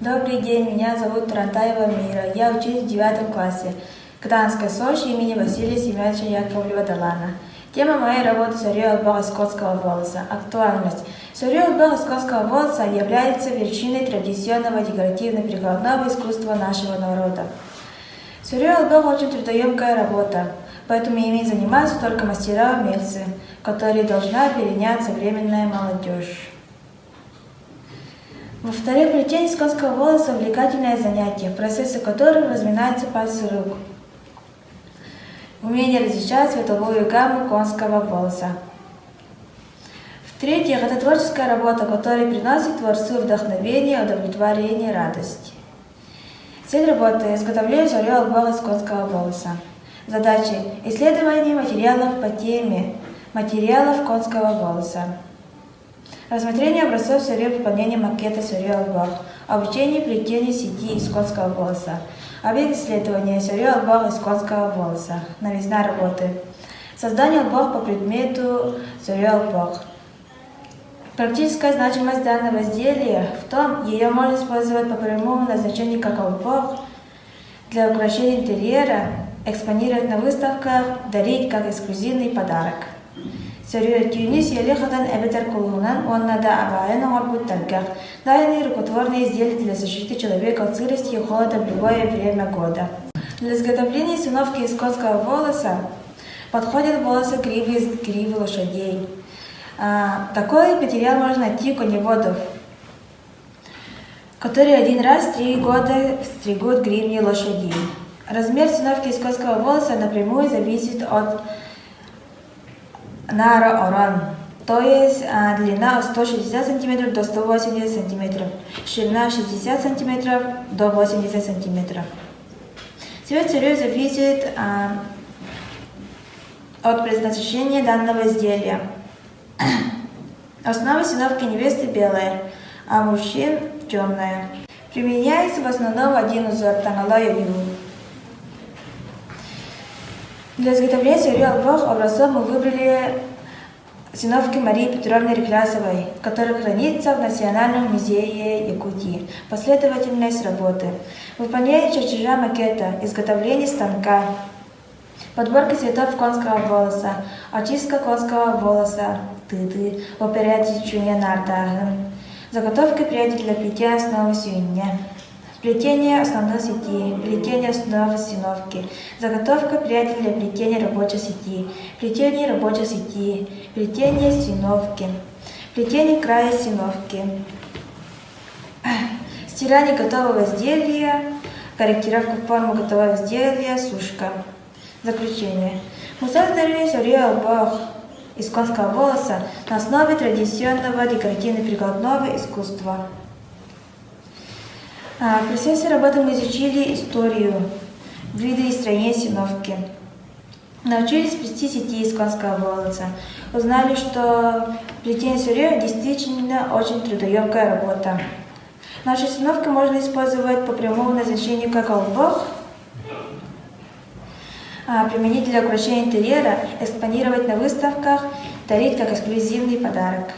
Добрый день, меня зовут Тарантаева Мира. Я учусь в 9 классе Гданской СОЖ имени Василия Семеновича Яковлева-Далана. Тема моей работы – сырье отбор из конского волоса. Актуальность. Сырье отбор из конского волоса является вершиной традиционного декоративно-прикладного искусства нашего народа. Сырье отбор очень трудоемкая работа, поэтому ими занимаются только мастера-умельцы, которые должна перенять современная молодежь. Во-вторых, плетение из конского волоса – увлекательное занятие, в процессе которого разминаются пальцы рук. Умение различать цветовую гамму конского волоса. В-третьих, это творческая работа, которая приносит творцу вдохновение, удовлетворение, радость. Цель работы – изготовление сырье отбора из конского волоса. Задачи – исследование материалов по теме материалов конского волоса. Рассмотрение образцов сырья, выполнение макета сырье отбор, обучение плетению сети из конского волоса, объект исследования сырье отбор из конского волоса, новизна работы, создание отбор по предмету сырье отбор. Практическая значимость данного изделия в том, ее можно использовать по прямому назначению как отбор для украшения интерьера, экспонировать на выставках, дарить как эксклюзивный подарок. Сырье тюнис елехатан эбетер кулунан, он надо аваен орбут тальгах. Дайные рукотворные изделия для защиты человека от сырости и холода в любое время года. Для изготовления циновки из конского волоса подходят волосы гривы из гривы лошадей. Такой материал можно найти у коневодов, которые один раз в 3 года стригут гривни лошадей. Размер циновки из конского волоса напрямую зависит от нара-оран, то есть длина от 160 см до 180 см, ширина 60 см до 80 см. Цвет сырья зависит от предназначения данного изделия. Основа циновки невесты белая, а мужчин темная. Применяется в основном один узор тангалая юг. Для изготовления сырья отбор образцов мы выбрали циновки Марии Петровны Реклясовой, которая хранится в Национальном музее Якутии. Последовательность работы. Выполнение чертежа макета, изготовление станка, подборка цветов конского волоса, очистка конского волоса, тыды, операция чуня нартаген, заготовка пряди для плетения основы свинья. Плетение основной сети, плетение основы циновки, заготовка пряди для плетения рабочей сети, плетение рабочей сети, плетение циновки, плетение края циновки, стирание готового изделия, корректировка формы готового изделия, сушка. Заключение. Мы создали сырье отбор из конского волоса на основе традиционного декоративно-прикладного искусства. В процессе работы мы изучили историю, виды и строения циновки. Научились плести сети из конского волоса. Узнали, что плетение сырья действительно очень трудоемкая работа. Наши циновки можно использовать по прямому назначению как отбор, применить для украшения интерьера, экспонировать на выставках, дарить как эксклюзивный подарок.